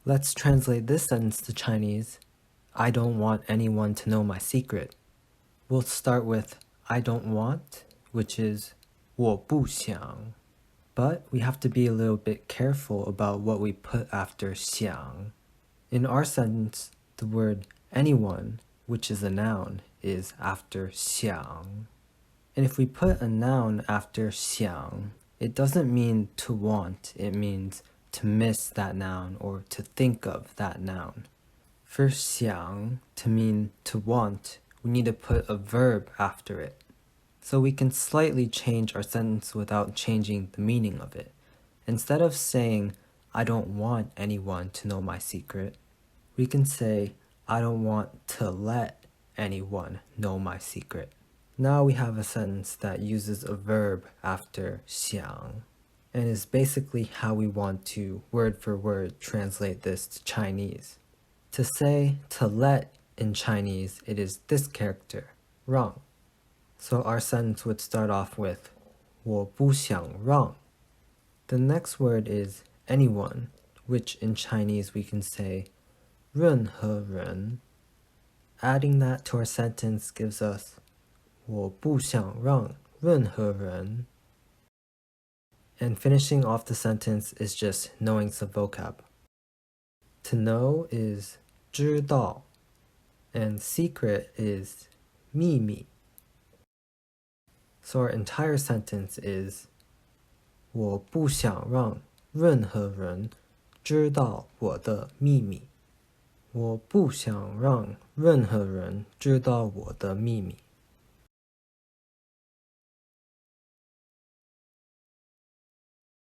Let's translate this sentence to Chinese. I don't want anyone to know my secret. We'll start with I don't want, which is 我不想. But we have to be a little bit careful about what we put after 想. In our sentence, the word anyone, which is a noun, is after 想. And if we put a noun after 想, it doesn't mean to want, it means to miss that noun or to think of that noun. For 想 to mean to want, we need to put a verb after it. So we can slightly change our sentence without changing the meaning of it. Instead of saying, I don't want anyone to know my secret, we can say, I don't want to let anyone know my secret. Now we have a sentence that uses a verb after 想, and is basically how we want to word for word translate this to Chinese. To say to let in Chinese, it is this character, 让. So our sentence would start off with 我不想让. The next word is anyone, which in Chinese we can say 任何人. Adding that to our sentence gives us 我不想让任何人. And finishing off the sentence is just knowing some vocab. To know is 知道, and secret is 秘密. So our entire sentence is 我不想让任何人知道我的秘密。我不想让任何人知道我的秘密。